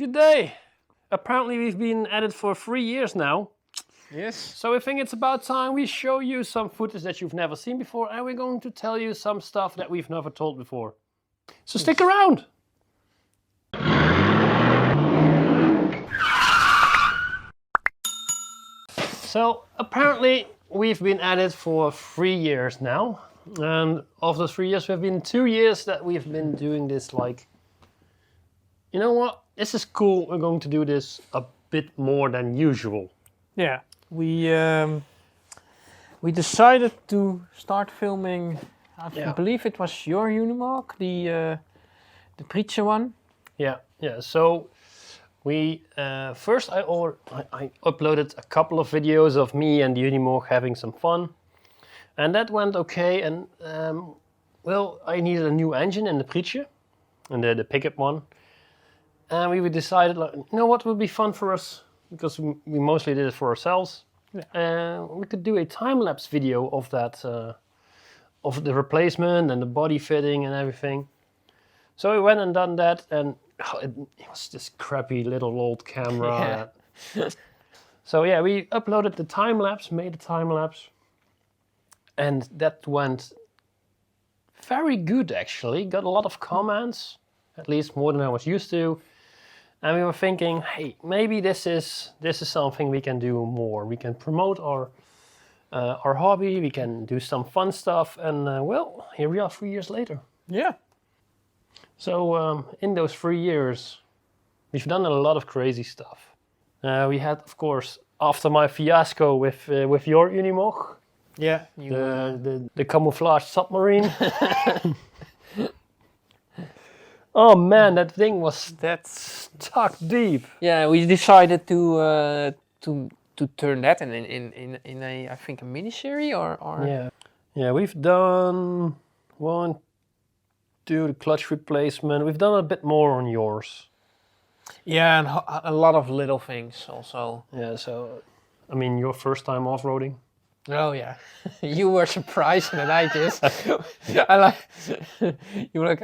Good day. Apparently we've been at it for 3 years now. Yes. So I think it's about time we show you some footage that you've never seen before, and we're going to tell you some stuff that we've never told before. So stick around. So apparently we've been at it for 3 years now. And of those 3 years, we've been 2 years that we've been doing this like, you know what, this is cool, we're going to do this a bit more than usual. Yeah. We decided to start filming. I believe it was your Unimog, the preacher one. Yeah. So we first I uploaded a couple of videos of me and the Unimog having some fun, and that went okay. And well, I needed a new engine in the preacher, and the pickup one, and we decided, like, you know what would be fun for us, because we mostly did it for ourselves. Yeah. We could do a time-lapse video of that, of the replacement and the body fitting and everything. So we went and done that, and it was this crappy little old camera. Yeah. So yeah, we uploaded the time-lapse, made a time-lapse, and that went very good actually. Got a lot of comments, at least more than I was used to. And we were thinking, hey, maybe this is something we can do more. We can promote our hobby. We can do some fun stuff. And well, here we are 3 years later. Yeah. So in those 3 years, we've done a lot of crazy stuff. We had, of course, after my fiasco with your Unimog, Yeah. the camouflage submarine. Oh man, that thing was stuck deep. Yeah, we decided to turn that in a I think a mini-series or Yeah, we've done 1, 2 the clutch replacement. We've done a bit more on yours. Yeah, and a lot of little things also. Yeah, so I mean, your first time off-roading. Oh yeah, you were surprised and I just, you were like,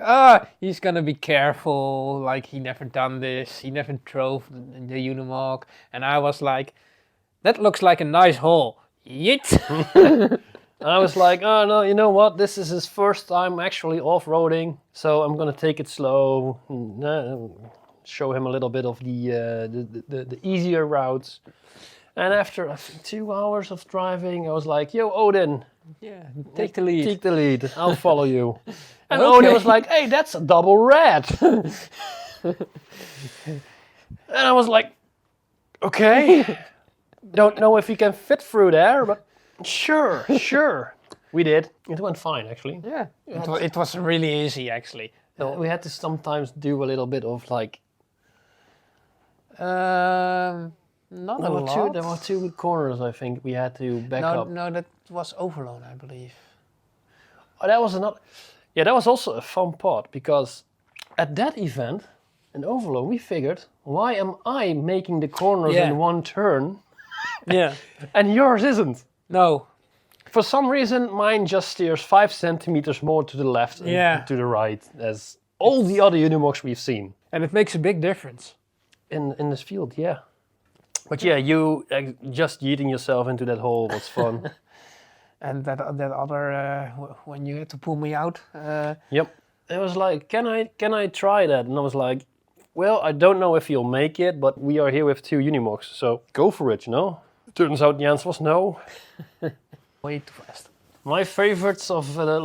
he's gonna be careful, like he never done this, he never drove the Unimog, and I was like, that looks like a nice hole, yeet. I was like, oh no, you know what, this is his first time actually off-roading, so I'm gonna take it slow, show him a little bit of the easier routes. And after, I think, 2 hours of driving, I was like, yo, Odin. Yeah, take the lead. Take the lead, I'll follow you. And Okay. Odin was like, hey, that's a double red. And I was like, okay. Don't know if you can fit through there, but sure. We did. It went fine, actually. Yeah, it was really easy, actually. We had to sometimes do a little bit of like... Not There a were lot. There were 2 corners, I think, we had to back up. No, that was overload, I believe. Oh, that was another... Yeah, that was also a fun part, because at that event, in Overload, we figured, why am I making the corners in one turn, Yeah. and yours isn't? No. For some reason, mine just steers 5 centimeters more to the left and to the right, as all the other Unimogs we've seen. And it makes a big difference. In this field, yeah. But yeah, you just yeeting yourself into that hole was fun. And that other when you had to pull me out. Yep. It was like, can I try that? And I was like, well, I don't know if you'll make it, but we are here with 2 Unimogs, so go for it, you know? Turns out the answer was no. Way too fast. My favorites of the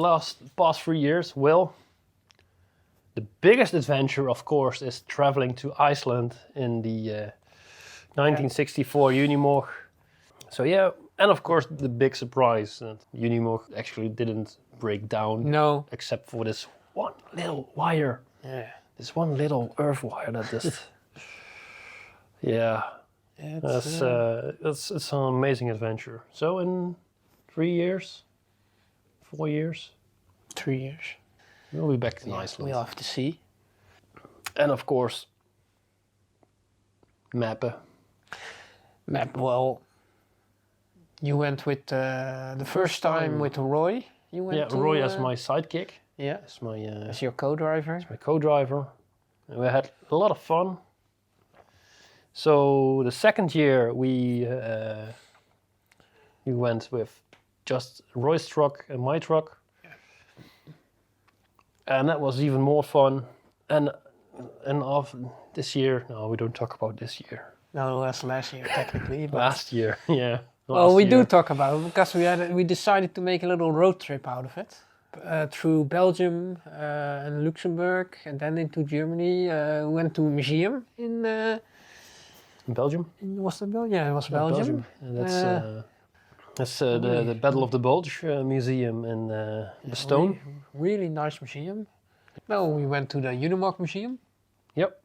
past 3 years, well, the biggest adventure, of course, is traveling to Iceland in the 1964 Unimog. So yeah, and of course the big surprise that Unimog actually didn't break down. No. Except for this one little wire. Yeah. This one little earth wire that just... yeah. It's an amazing adventure. So in 3 years, 4 years? 3 years. We'll be back in Iceland. We'll have to see. And of course, Mappe. Well, you went with the first time with Roy. You went Roy as my sidekick. Yeah. As my as your co-driver. my co-driver. And we had a lot of fun. So the second year we went with just Roy's truck and my truck, and that was even more fun. And of this year, no, we don't talk about this year. No, that's last year technically. But Last year, yeah. well, we do year. talk about it because we decided to make a little road trip out of it. Through Belgium and Luxembourg, and then into Germany. We went to a museum in Belgium. Was it Belgium? Yeah, it was Belgium. And that's the Battle of the Bulge Museum in Stone. Really nice museum. No, we went to the Unimog Museum. Yep.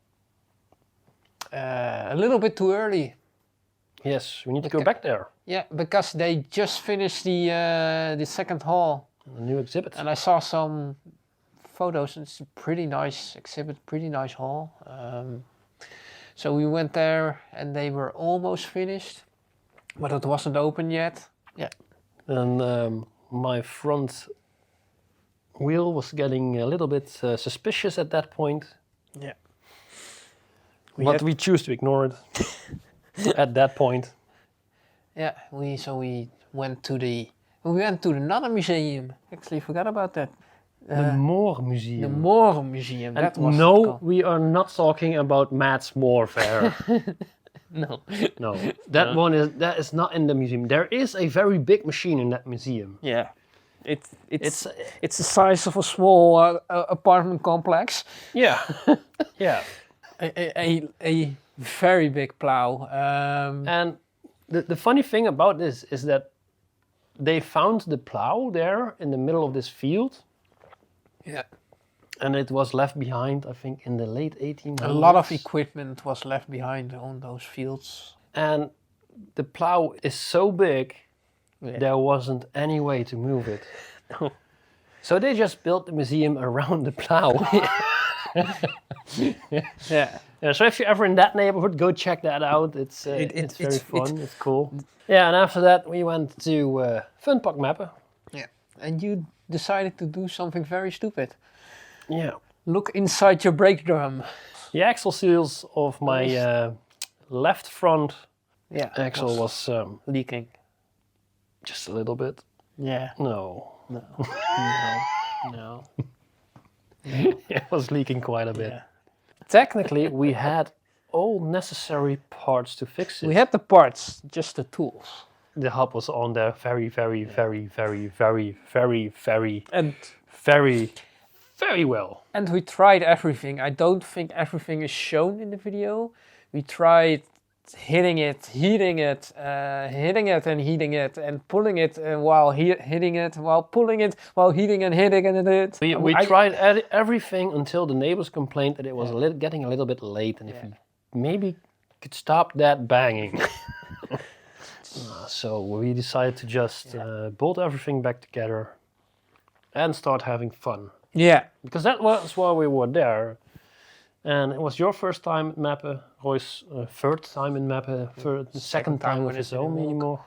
A little bit too early. Yes, we need to go back there. Yeah, because they just finished the second hall. A new exhibit. And I saw some photos. It's a pretty nice exhibit, pretty nice hall. So we went there and they were almost finished, but it wasn't open yet. Yeah. And my front wheel was getting a little bit suspicious at that point. Yeah. But we choose to ignore it at that point. Yeah, we went to another museum. Actually, forgot about that. The Moor Museum. The Moor Museum. And that was no, we are not talking about Matt's Moor Fair. No. No, that is not in the museum. There is a very big machine in that museum. Yeah, it's the size of a small apartment complex. Yeah, yeah. A very big plow. And the funny thing about this is that they found the plow there in the middle of this field. Yeah. And it was left behind, I think, in the late 1800s. A lot of equipment was left behind on those fields. And the plow is so big, there wasn't any way to move it. No. So they just built the museum around the plow. Yeah. So if you're ever in that neighborhood, go check that out. It's very fun. It's cool. Yeah, and after that we went to Funpak Mappen. Yeah. And you decided to do something very stupid. Yeah. Look inside your brake drum. The axle seals of my left front axle was leaking. Just a little bit. Yeah. No. No. No. It was leaking quite a bit. Yeah. Technically, we had all necessary parts to fix it. We had the parts, just the tools. The hub was on there very well. And we tried everything. I don't think everything is shown in the video. We tried hitting it, heating it, hitting it and heating it, and pulling it while hitting it, while pulling it, while heating and hitting it. We tried everything until the neighbors complained that it was getting a little bit late, and if we maybe could stop that banging. So we decided to just bolt everything back together and start having fun. Yeah. Because that was why we were there. And it was your first time at Mappen, Roy's third time in Mappen, the second time with his own anymore.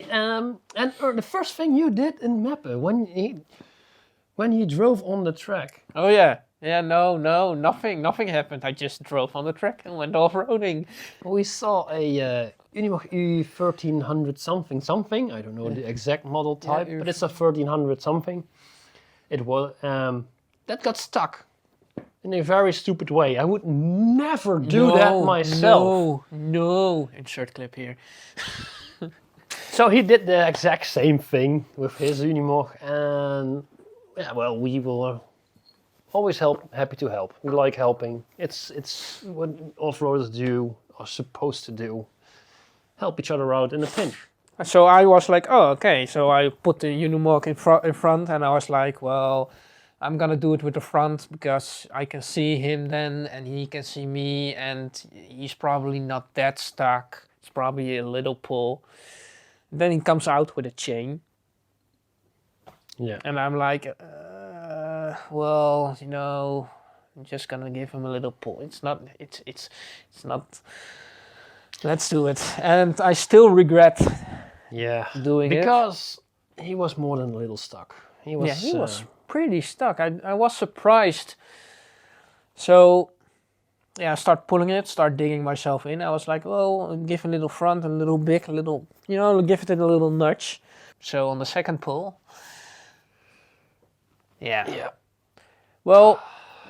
And the first thing you did in Mappen when he drove on the track. Oh yeah. Yeah, no, nothing happened. I just drove on the track and went off-roading. We saw a Unimog U1300 something. I don't know the exact model type, but it's a 1300 something. It was that got stuck in a very stupid way. I would never do that myself. No. Insert clip here. So he did the exact same thing with his Unimog, and we will always happy to help. We like helping. It's what off-roaders do, are supposed to do. Help each other out in a pinch. So I was like, oh, okay. So I put the Unimog in front, and I was like, well, I'm gonna do it with the front because I can see him then, and he can see me, and he's probably not that stuck. It's probably a little pull. Then he comes out with a chain. Yeah. And I'm like, well, I'm just gonna give him a little pull. It's not. Let's do it. And I still regret. Doing it because he was more than a little stuck. He was pretty stuck. I was surprised. So I start pulling it, start digging myself in. I was like, well, give a little front, a little big, a little, give it a little nudge. So on the second pull, Yeah. Well,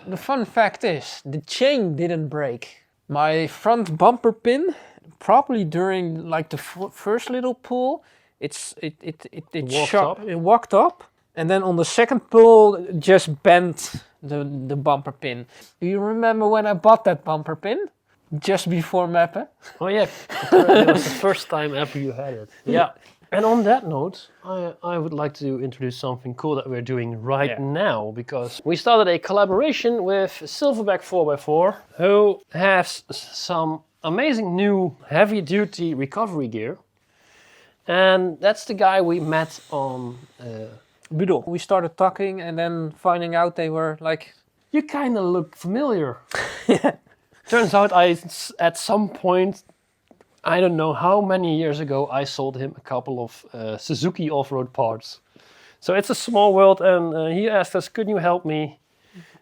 the fun fact is, the chain didn't break. My front bumper pin, probably during like the first little pull, it walked up, and then on the second pull, it just bent the bumper pin. Do you remember when I bought that bumper pin? Just before Meppe? Oh yeah, it was the first time ever you had it. Yeah. And on that note, I would like to introduce something cool that we're doing right now, because we started a collaboration with Silverback 4x4, who has some amazing new heavy-duty recovery gear. And that's the guy we met on Budel. We started talking and then finding out they were like... You kind of look familiar. Turns out at some point, I don't know how many years ago, I sold him a couple of Suzuki off-road parts. So it's a small world, and he asked us, could you help me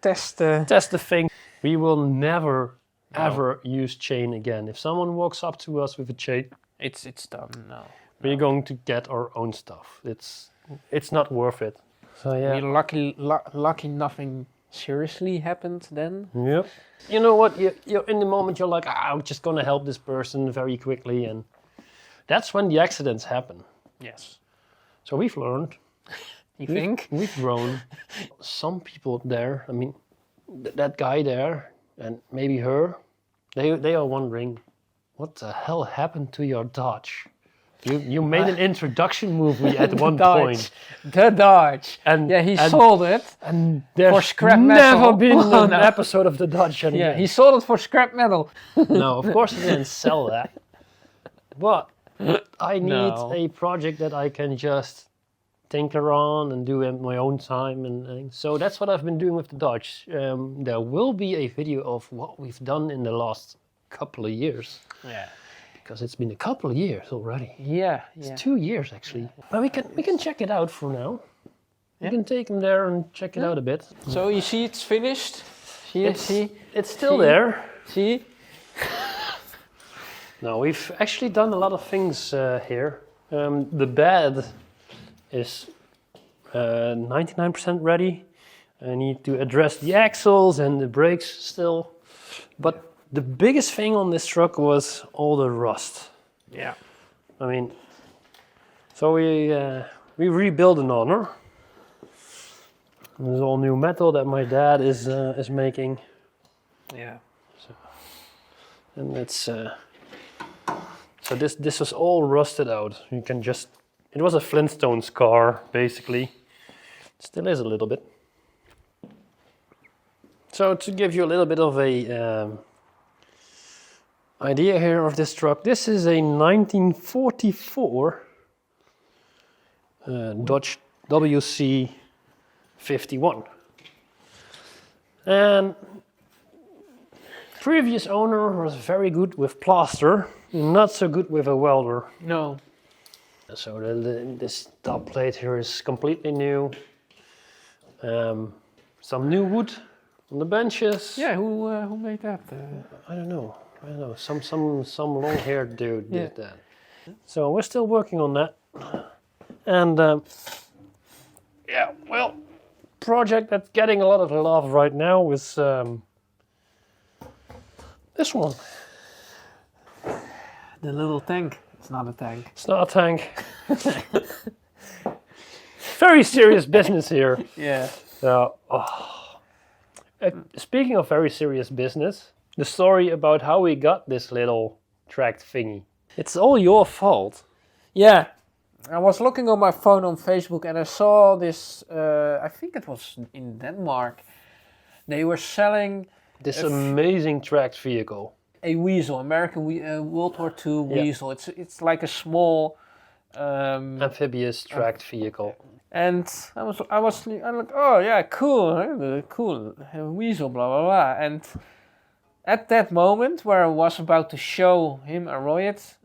test the thing? We will never, ever use chain again. If someone walks up to us with a chain, it's done. No. We're going to get our own stuff. It's not worth it. So yeah. We're lucky nothing seriously happened then. Yep. You know what? You're in the moment. You're like, I'm just gonna help this person very quickly, and that's when the accidents happen. Yes. So we've learned. You think? We've grown. Some people there. I mean, that guy there, and maybe her. They are wondering, what the hell happened to your Dodge? You made an introduction movie at one point. The Dodge. And he sold it for scrap metal. Never been an episode of the Dodge anymore. Yeah, he sold it for scrap metal. No, of course he didn't sell that. But I need a project that I can just tinker on and do in my own time. And so that's what I've been doing with the Dodge. There will be a video of what we've done in the last couple of years. Yeah. Because it's been a couple of years already. Yeah, it's 2 years actually. But we can check it out for now. We can take them there and check it out a bit. So you see it's finished. It's still there. See? Now we've actually done a lot of things here. The bed is 99% ready. I need to address the axles and the brakes still. But the biggest thing on this truck was all the rust. Yeah. I mean, so we rebuilt an Honor. There's all new metal that my dad is making. Yeah. So, and it's so this was all rusted out. You can just, it was a Flintstones car basically. It still is a little bit. So to give you a little bit of a idea here of this truck, this is a 1944 Dodge WC 51, and previous owner was very good with plaster, not so good with a welder. No. So this top plate here is completely new. Some new wood on the benches. Yeah, who made that? I don't know. Some long-haired dude did that. So we're still working on that. And well, project that's getting a lot of love right now is this one. The little tank. It's not a tank. It's not a tank. Very serious business here. Yeah. Speaking of very serious business, the story about how we got this little tracked thingy. It's all your fault. Yeah. I was looking on my phone on Facebook and I saw this, I think it was in Denmark. They were selling this amazing tracked vehicle. A Weasel, American World War II Weasel. It's like a small amphibious tracked vehicle. And I'm like, oh yeah, cool, Weasel, blah blah blah. And at that moment where I was about to show him and Roy it,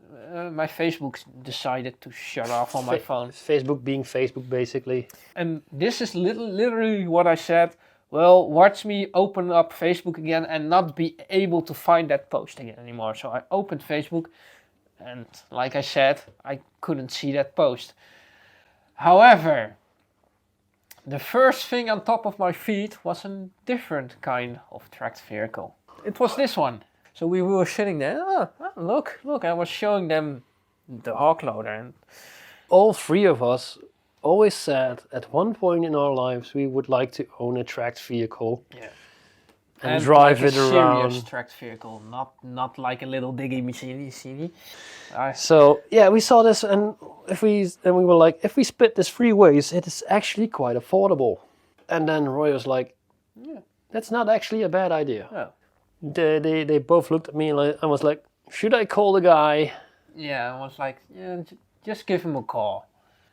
my Facebook decided to shut off on my phone. Facebook being Facebook basically. And this is literally what I said. well, watch me open up Facebook again and not be able to find that post again anymore. So I opened Facebook and like I said, I couldn't see that post. However, the first thing on top of my feed was a different kind of tracked vehicle. It was this one. So we were sitting there, look, I was showing them the hog loader. And all three of us always said at one point in our lives we would like to own a tracked vehicle. Yeah. And drive like it a around. Serious tracked vehicle, not like a little diggy machine. So yeah, we saw this, and we were like, if we split this 3 ways, it is actually quite affordable. And then Roy was like, Yeah. that's not actually a bad idea. Oh. They both looked at me and I was like, should I call the guy? Yeah, I was like, yeah, just give him a call.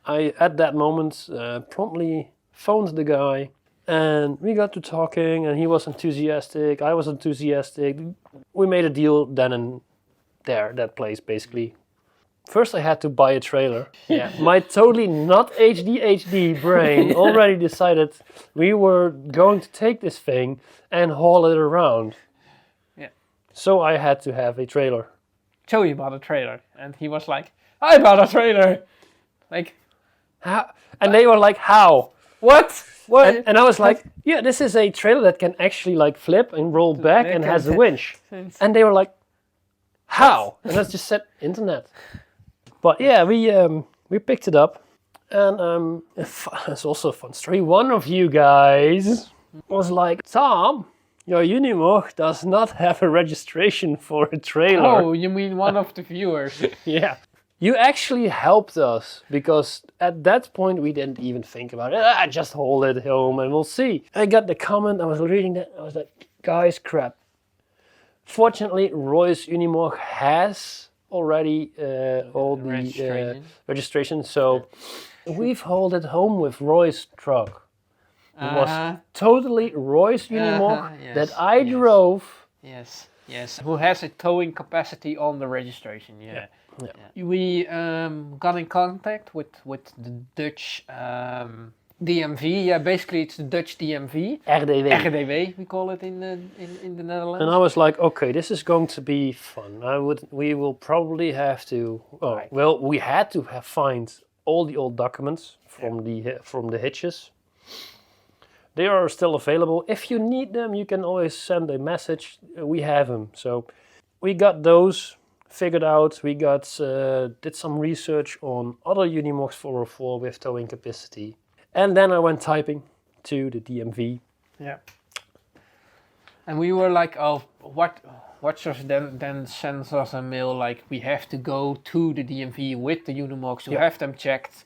I at that moment promptly phoned the guy. And we got to talking, and he was enthusiastic, I was enthusiastic. We made a deal then and there, that place basically. First I had to buy a trailer. Yeah. My totally not ADHD brain already decided we were going to take this thing and haul it around. Yeah. So I had to have a trailer. Joey bought a trailer, and he was like, I bought a trailer! Like, How? And they were like, how? what? What? And I was like, yeah, this is a trailer that can actually like flip and roll back and has a winch. And they were like, how? And I just said, internet. But yeah, we picked it up. And it's also a fun story. One of you guys was like, Tom, your Unimog does not have a registration for a trailer. Oh, you mean one of the viewers? Yeah. You actually helped us, because at that point we didn't even think about it. Just hold it home and we'll see. I got the comment, I was reading that, I was like, guys, crap. Fortunately, Roy's Unimog has already all the registration, so we've hauled it home with Roy's truck. It was totally Roy's Unimog that I drove. Yes. Who has a towing capacity on the registration? Yeah. We got in contact with the Dutch DMV. Yeah, basically it's the Dutch DMV. RDW, we call it in the Netherlands. And I was like, okay, this is going to be fun. We will probably have to. Well, we had to find all the old documents from the hitches. They are still available. If you need them, you can always send a message. We have them. So we got those figured out. We did some research on other Unimogs 404 with towing capacity. And then I went typing to the DMV. Yeah. And we were like, oh, what just then sends us a mail like we have to go to the DMV with the Unimogs to have them checked.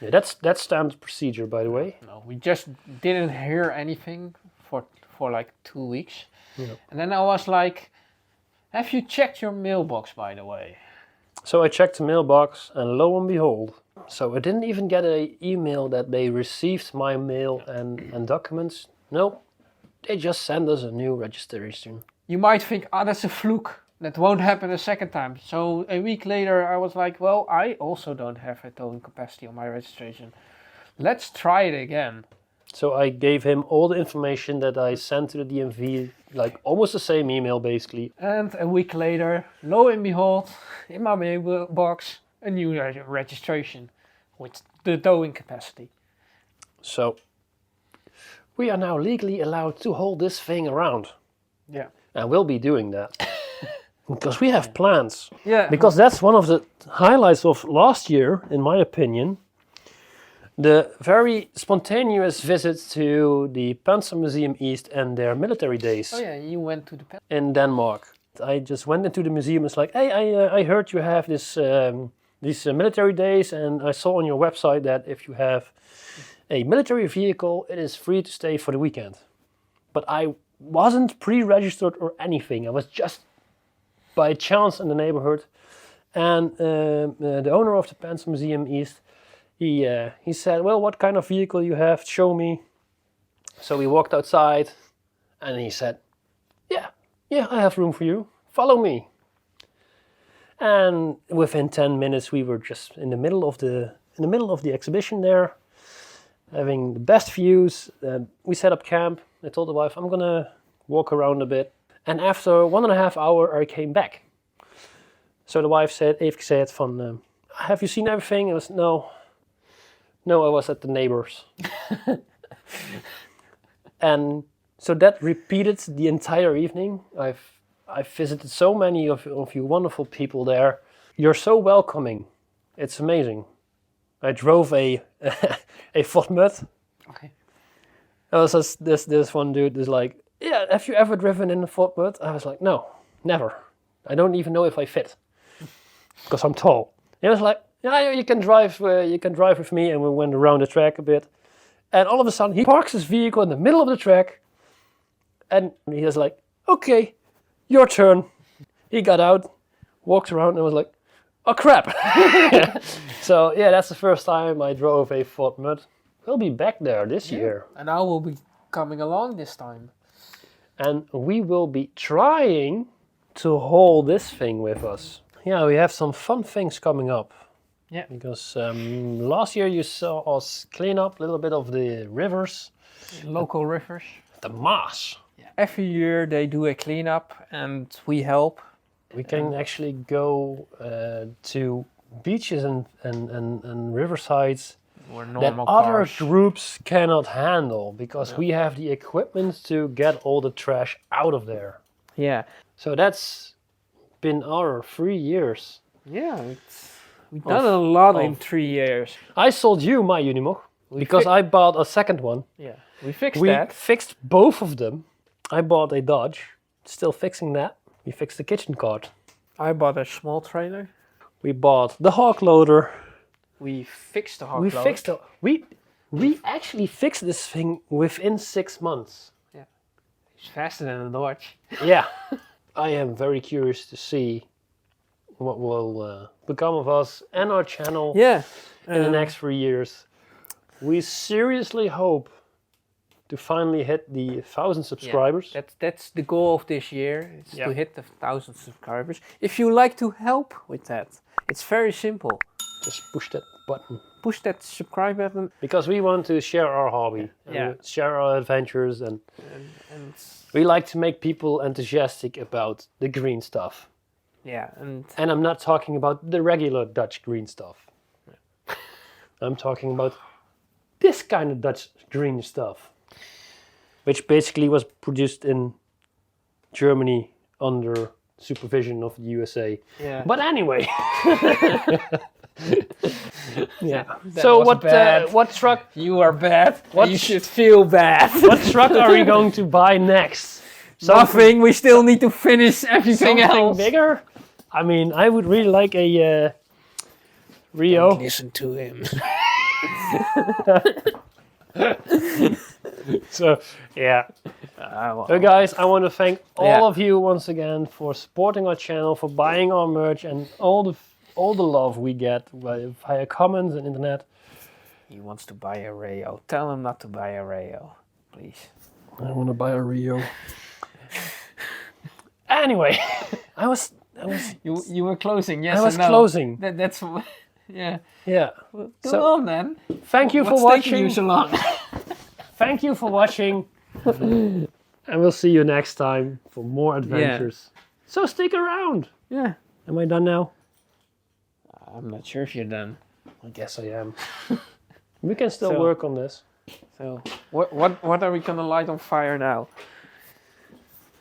Yeah, that's standard procedure, by the way. No, we just didn't hear anything for like 2 weeks. Yeah. And then I was like, have you checked your mailbox, by the way? So I checked the mailbox, and lo and behold, so I didn't even get an email that they received my mail and documents. No, they just sent us a new registration. You might think, that's a fluke. That won't happen a second time. So a week later, I was like, well, I also don't have a towing capacity on my registration. Let's try it again. So I gave him all the information that I sent to the DMV, like almost the same email basically. And a week later, lo and behold, in my mailbox, a new registration with the towing capacity. So we are now legally allowed to hold this thing around. Yeah. And we'll be doing that. Because we have plans. Yeah. Because that's one of the highlights of last year, in my opinion. The very spontaneous visit to the Panzer Museum East and their military days. Oh yeah, you went to the in Denmark. I just went into the museum. It's like, hey, I heard you have these military days, and I saw on your website that if you have a military vehicle, it is free to stay for the weekend. But I wasn't pre-registered or anything. I was just by chance in the neighborhood, and the owner of the Panzer Museum East, he said, well, what kind of vehicle you have, show me. So we walked outside, and he said, yeah, I have room for you, follow me. And within 10 minutes we were just in the middle of the exhibition there, having the best views. We set up camp. I told the wife, I'm gonna walk around a bit. And after 1.5 hours, I came back. So the wife said, even said van, have you seen everything? I was, no, I was at the neighbors. And so that repeated the entire evening. I've visited so many of you wonderful people there. You're so welcoming. It's amazing. I drove a Ford Mud. Okay. I was just, this one dude is like, yeah, have you ever driven in a Ford Mud? I was like, no, never. I don't even know if I fit because I'm tall. He was like, yeah, you can drive with me, and we went around the track a bit. And all of a sudden, he parks his vehicle in the middle of the track, and he was like, okay, your turn. He got out, walked around, and was like, oh crap. So yeah, that's the first time I drove a Ford Mud. We'll be back there this year. And I will be coming along this time. And we will be trying to haul this thing with us. Yeah, we have some fun things coming up. Yeah. Because last year you saw us clean up a little bit of the rivers. Local rivers. The Maas. Yeah. Every year they do a cleanup and we help. We can actually go to beaches and riversides Or that normal other cars. groups cannot handle because we have the equipment to get all the trash out of there. Yeah. So that's been our 3 years. Yeah. We've done a lot in 3 years. I sold you my Unimog because I bought a second one. Yeah. We fixed We that. fixed both of them. I bought a Dodge, still fixing that. We fixed the kitchen cart. I bought a small trailer. We bought the hog loader. We fixed the hog We loader. fixed it. We actually fixed this thing within 6 months. It's faster than a Dodge. Yeah. I am very curious to see what will become of us and our channel Yeah. in the next 3 years. We seriously hope to finally hit the 1,000 subscribers. That's the goal of this year. It's Yeah. to hit the 1,000 subscribers. If you like to help with that, it's very simple. Just push that button. Push that subscribe button Because we want to share our hobby, and Yeah. share our adventures, and and we like to make people enthusiastic about the green stuff. and And I'm not talking about the regular Dutch green stuff. I'm talking about this kind of Dutch green stuff, which basically was produced in Germany under supervision of the USA. yeah. But anyway. Yeah. That So was bad. what truck You are bad. What You should feel bad. what truck are we going to buy next? Nothing. We still need to finish everything Something else. bigger? I mean, I would really like a Rio. Listen to him. So yeah. Well, So guys, I want to thank all Yeah. of you once again for supporting our channel, for buying our merch, and all the love we get via comments and internet. he wants to buy a Rayo. Tell him not to buy a Rayo, please. I want to buy a Rio. Anyway, I was You were closing. Yes. I was and no. closing. That's yeah. Yeah. Go So- on then. Thank you for What's taking watching. you so long? Thank you for watching. And we'll see you next time for more adventures. So stick around. Yeah. Am I done now? I'm not sure if you're done. I guess I am. We can still So- work on this. So what are we gonna light on fire now?